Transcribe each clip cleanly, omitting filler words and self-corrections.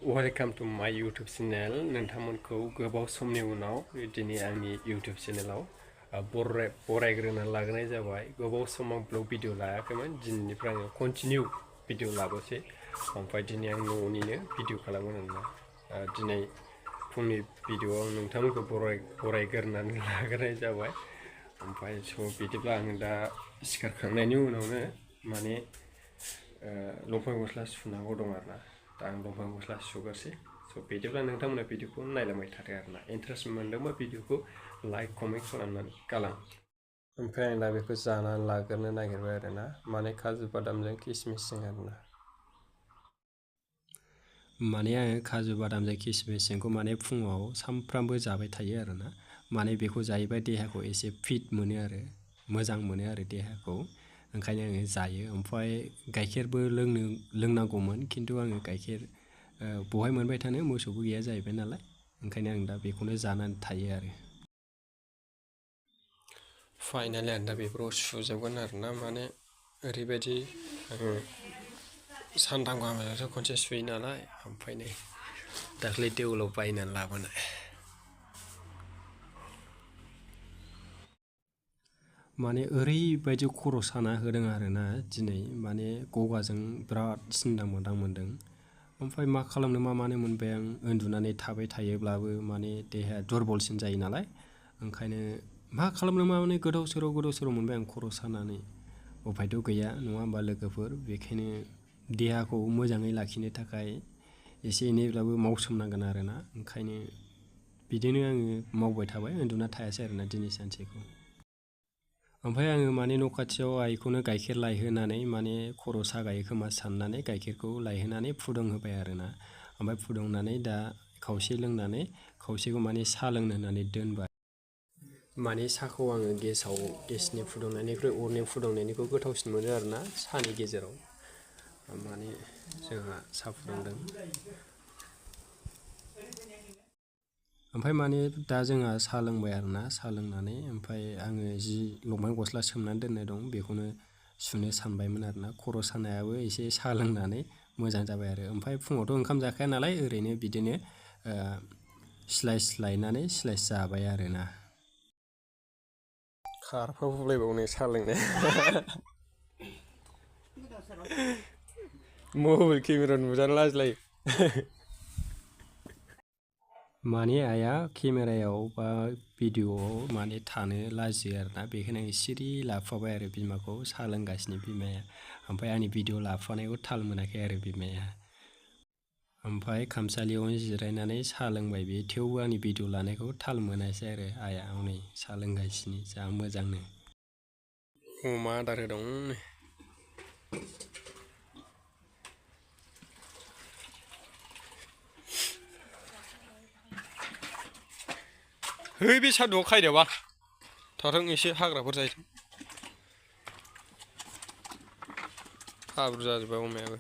Welcome to माय YouTube channel नोंथांमोनखौ गोबाव समनि उनाव दिनै आंनि यूट्यूब चैनलाव बरायग्रोना लाग्रोनाय जाबाय। गोबाव समाव ब्लग भिडिअ लायाखैमोन, दिनैनिफ्राय आङो कन्टिनिउ भिडिअ लाबोसै। ओमफ्राय दिनै आं न'निनो भिडिअ खालामगोन आरोना। दिनै फुंनि भिडिअआव नोंथांमोनखौ बरायग्रोनानै लाग्रोनाय जाबाय। ओमफ्राय बिदिब्ला आङो दा सिखारखांनायनि उनावनो माने लंपेन्ट गस्ला सुनांगौ दं आरोना। दा आं लंपेन्ट गस्ला सुगोरसै। बिदिब्ला नोंथांमोना भिडिअखौ नायलांबाय थादो आरोना। इन्टारेस्ट मोनदोंबा भिडिअखौ लाइक कमेन्ट खालामनानै गालां। ओमफ्राय आं दा बेखौ जानानै लाग्रोनो नागिरबाय आरोना, माने काजु बादामजों किसमिसजों आरोना। माने आङो काजु बादामजों किसमिसजोंखौ माने फुङाव सानफ्रामबो जाबाय थायो आरोना। माने बेखौ जायोबा देहाखौ एसे फिट मोनो आरो, मोजां मोनो आरो देहाखौ, ओंखायनो आङो जायो। ओमफ्राय गाइखेरबो लोंनांगौमोन, खिन्थु आङो गाइखेर बहाय मोनबाय थानो, मोसौबो गैया जाहैबाय नालाय, ओंखायनो आं दा बेखौनो जानानै थायो आरो। फाइनालि आं दा बेफोराव सुजोबगोन आरोना। माने ओरैबायदि आङो सानथाम गाहामजोंसो खनसे सुयो नालाय। ओमफ्राय नै दाख्लै देवलाव बायनानै लाबोनाय। माने ओरैबायदि खर' साना होदों आरोना दिनै, माने गगाजों बिराद सिन्दा मोनदों। ओमफ्राय मा खालामनो मा मानो मोनबाय आं। उन्दुनानै थाबाय थायोब्लाबो माने देहाया दुरबलसिन जायो नालाय, ओंखायनो मा खालामनो मा मानो गोदाव सोराव मोनबाय आं खर' सानानै। उफायथ' गैया नङा होमबा लोगोफोर। बेखायनो देहाखौ मोजाङै लाखिनो थाखाय एसे एनैब्लाबो मावसोमनांगोन आरोना। ओंखायनो बिदिनो आङो मावबाय थाबाय, उन्दुना थायासै आरोना दिनै सानसेखौ। ओमफ्राय आङो माने न' खाथियाव आइखौनो गाइखेर लायहोनानै, माने खर' सागायो खोमा साननानै गाइखेरखौ लायहोनानै फुदुंहोबाय आरोना। ओमफ्राय फुदुंनानै दा खावसे लोंनानै खावसेखौ माने साहा लोंनो होननानै दोनबाय। माने साहाखौ आङो गेसनि फुदुंनायनिख्रुइ अरनि फुदुंनायनिखौ गोथावसिन मोनो आरोना साहानि गेजेराव। माने जोंहा साहा फुदुंदों। ओमफ्राय माने दा जोंहा साहा लोंबाय आरोना। साहा लोंनानै ओमफ्राय आङो लंपेन्ट गस्ला सोमनानै दोननाय दं, बेखौनो सुनो सानबायमोन आरोना। खर' सानायाबो एसे साहा लोंनानै मोजां जाबाय आरो। ओमफ्राय फुङावथ' ओंखाम जाखाया नालाय, ओरैनो बिदिनो स्लाइस लायनानै स्लाइस जाबाय आरोना। खारफावलायबावनो साहा लोंनाय। मबाइल केमेरा नुजानो लाजिलायो। माने आइया केमेरायाव बा भिडिअआव माने थानो लाजियो आरोना। बेखायनो आं सिरि लाफाबाय आरो बिमाखौ, साहा लोंगासिनो बिमाया। ओमफ्राय आंनि भिडिअ लाफानायखौ थाल मोनाखै आरो बिमाया। ओमफ्राय खामसालियावनो जिरायनानै साहा लोंबाय बे, थेवबो आंनि भिडिअ लानायखौ थाल मोनासै आरो। आइया हनै साहा लोंगासिनो जा मोजांनो। अमा आदार होदों। है बे सान्दुंआव खायदोबा थाथों, एसे हाग्राफोर जाहैथों। हाब्रु जाजोब्बाय अमायाबो।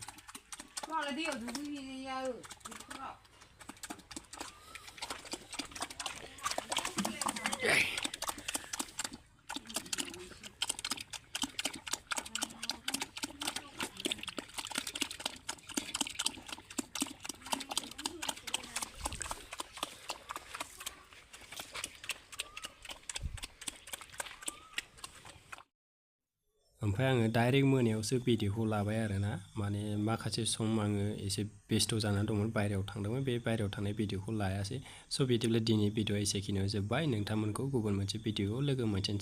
ओमफ्राय आङो डाइरेक्ट मोनायावसो भिडिअखौ लाबाय आरोना। माने माखासे सम आङो एसे बेस्थ' जानानै दंमोन, बायहेरायाव थांदोंमोन, बे बायहेरायाव थानाय भिडिअखौ लायासै। बिदिब्ला दिनै भिडिअआ एसेखिनियाव जोब्बाय। नोंथांमोनखौ गुबुन मोनसे भिडिअआव लोगो मोनफिनसै।